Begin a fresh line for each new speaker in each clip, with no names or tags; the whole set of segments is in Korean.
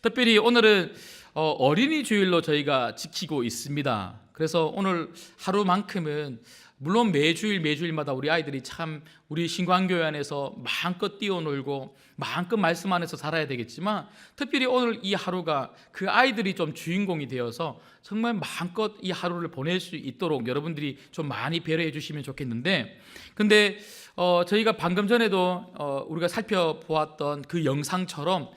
특별히 오늘은 어린이 주일로 저희가 지키고 있습니다. 그래서 오늘 하루만큼은 물론 매주일마다 우리 아이들이 참 우리 신광교회 안에서 마음껏 뛰어놀고 마음껏 말씀 안에서 살아야 되겠지만, 특별히 오늘 이 하루가 그 아이들이 좀 주인공이 되어서 정말 마음껏 이 하루를 보낼 수 있도록 여러분들이 좀 많이 배려해 주시면 좋겠는데, 근데 저희가 방금 전에도 우리가 살펴보았던 그 영상처럼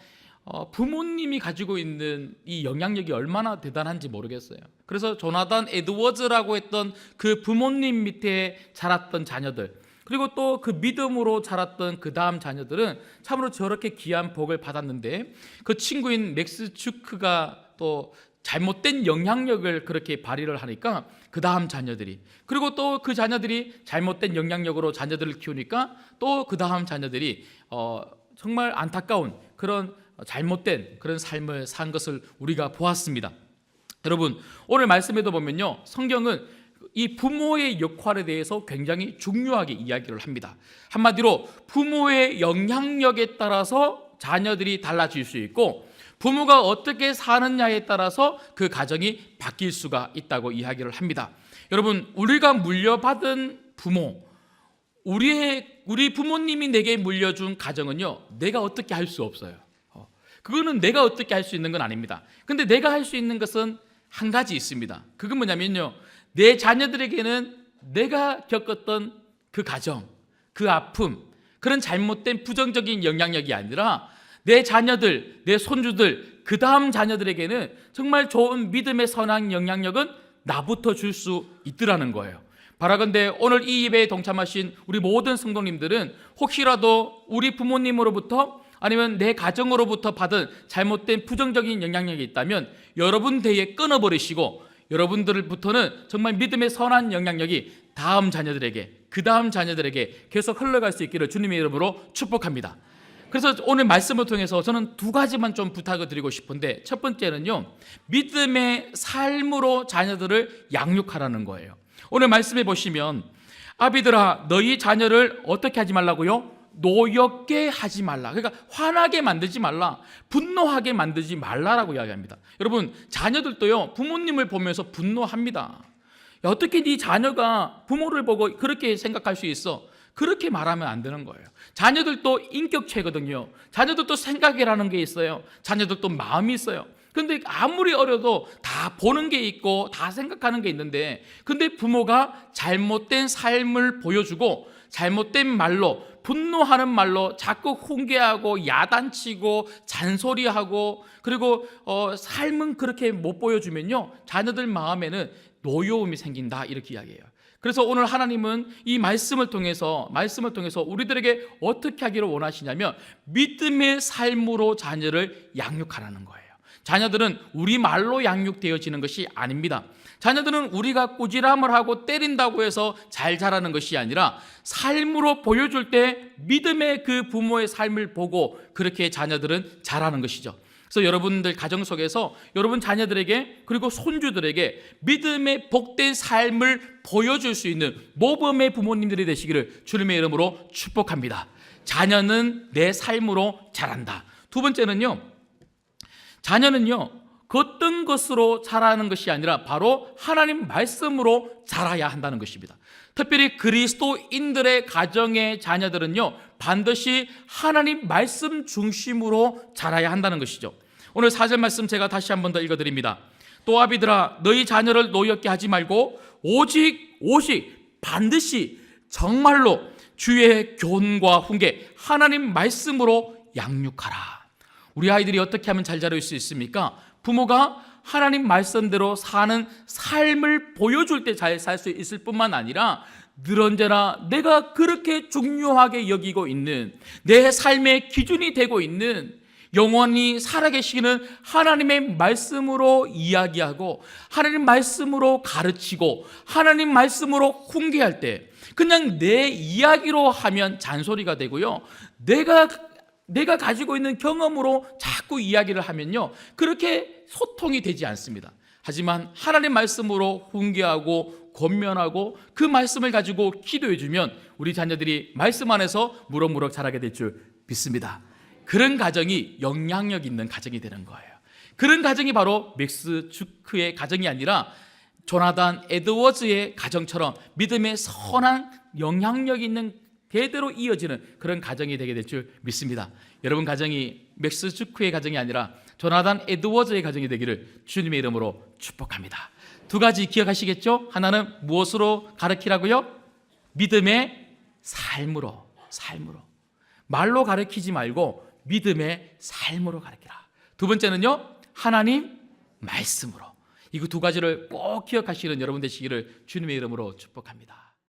부모님이 가지고 있는 이 영향력이 얼마나 대단한지 모르겠어요. 그래서 조나단 에드워즈라고 했던 그 부모님 밑에 자랐던 자녀들, 그리고 또 그 믿음으로 자랐던 그 다음 자녀들은 참으로 저렇게 귀한 복을 받았는데, 그 친구인 맥스 주크가 또 잘못된 영향력을 그렇게 발휘를 하니까 그 다음 자녀들이, 그리고 또 그 자녀들이 잘못된 영향력으로 자녀들을 키우니까 또 그 다음 자녀들이 정말 안타까운 그런 잘못된 그런 삶을 산 것을 우리가 보았습니다. 여러분, 오늘 말씀에도 보면요, 성경은 이 부모의 역할에 대해서 굉장히 중요하게 이야기를 합니다. 한마디로 부모의 영향력에 따라서 자녀들이 달라질 수 있고, 부모가 어떻게 사느냐에 따라서 그 가정이 바뀔 수가 있다고 이야기를 합니다. 여러분, 우리가 물려받은 부모, 우리 부모님이 내게 물려준 가정은요, 내가 어떻게 할 수 없어요. 그거는 내가 어떻게 할 수 있는 건 아닙니다. 근데 내가 할 수 있는 것은 한 가지 있습니다. 그건 뭐냐면요, 내 자녀들에게는 내가 겪었던 그 가정, 그 아픔, 그런 잘못된 부정적인 영향력이 아니라 내 자녀들, 내 손주들, 그 다음 자녀들에게는 정말 좋은 믿음의 선한 영향력은 나부터 줄 수 있더라는 거예요. 바라건대 오늘 이 예배에 동참하신 우리 모든 성도님들은 혹시라도 우리 부모님으로부터 아니면 내 가정으로부터 받은 잘못된 부정적인 영향력이 있다면 여러분 대에 끊어버리시고, 여러분들부터는 정말 믿음의 선한 영향력이 다음 자녀들에게, 그 다음 자녀들에게 계속 흘러갈 수 있기를 주님의 이름으로 축복합니다. 그래서 오늘 말씀을 통해서 저는 두 가지만 좀 부탁을 드리고 싶은데, 첫 번째는요, 믿음의 삶으로 자녀들을 양육하라는 거예요. 오늘 말씀해 보시면, 아비들아 너희 자녀를 어떻게 하지 말라고요? 노엽게 하지 말라. 그러니까 화나게 만들지 말라, 분노하게 만들지 말라라고 이야기합니다. 여러분, 자녀들도요, 부모님을 보면서 분노합니다. 야, 어떻게 네 자녀가 부모를 보고 그렇게 생각할 수 있어? 그렇게 말하면 안 되는 거예요. 자녀들도 인격체거든요. 자녀들도 생각이라는 게 있어요. 자녀들도 마음이 있어요. 근데 아무리 어려도 다 보는 게 있고 다 생각하는 게 있는데, 근데 부모가 잘못된 삶을 보여주고 잘못된 말로, 분노하는 말로 자꾸 훈계하고 야단치고 잔소리하고, 그리고 삶은 그렇게 못 보여주면요, 자녀들 마음에는 노여움이 생긴다, 이렇게 이야기해요. 그래서 오늘 하나님은 이 말씀을 통해서 우리들에게 어떻게 하기를 원하시냐면, 믿음의 삶으로 자녀를 양육하라는 거예요. 자녀들은 우리 말로 양육되어지는 것이 아닙니다. 자녀들은 우리가 꾸지람을 하고 때린다고 해서 잘 자라는 것이 아니라 삶으로 보여줄 때 믿음의 그 부모의 삶을 보고 그렇게 자녀들은 자라는 것이죠. 그래서 여러분들 가정 속에서 여러분 자녀들에게, 그리고 손주들에게 믿음의 복된 삶을 보여줄 수 있는 모범의 부모님들이 되시기를 주님의 이름으로 축복합니다. 자녀는 내 삶으로 자란다. 두 번째는요, 자녀는요, 그 어떤 것으로 자라는 것이 아니라 바로 하나님 말씀으로 자라야 한다는 것입니다. 특별히 그리스도인들의 가정의 자녀들은요, 반드시 하나님 말씀 중심으로 자라야 한다는 것이죠. 오늘 4절 말씀 제가 다시 한 번 더 읽어드립니다. 또 아비들아 너희 자녀를 노엽게 하지 말고 오직 반드시 정말로 주의 교훈과 훈계, 하나님 말씀으로 양육하라. 우리 아이들이 어떻게 하면 잘 자랄 수 있습니까? 부모가 하나님 말씀대로 사는 삶을 보여줄 때 잘 살 수 있을 뿐만 아니라 늘 언제나 내가 그렇게 중요하게 여기고 있는, 내 삶의 기준이 되고 있는, 영원히 살아계시는 하나님의 말씀으로 이야기하고 하나님 말씀으로 가르치고 하나님 말씀으로 훈계할 때, 그냥 내 이야기로 하면 잔소리가 되고요, 내가 가지고 있는 경험으로 자꾸 이야기를 하면요, 그렇게 소통이 되지 않습니다. 하지만 하나님 말씀으로 훈계하고 권면하고 그 말씀을 가지고 기도해주면 우리 자녀들이 말씀 안에서 무럭무럭 자라게 될 줄 믿습니다. 그런 가정이 영향력 있는 가정이 되는 거예요. 그런 가정이 바로 맥스 주크의 가정이 아니라 조나단 에드워즈의 가정처럼 믿음의 선한 영향력 있는 대대로 이어지는 그런 가정이 되게 될 줄 믿습니다. 여러분 가정이 맥스 주크의 가정이 아니라 조나단 에드워즈의 가정이 되기를 주님의 이름으로 축복합니다. 두 가지 기억하시겠죠? 하나는 무엇으로 가르치라고요? 믿음의 삶으로. 말로 가르치지 말고 믿음의 삶으로 가르치라. 두 번째는요, 하나님 말씀으로. 이거 두 가지를 꼭 기억하시는 여러분 되시기를 주님의 이름으로 축복합니다.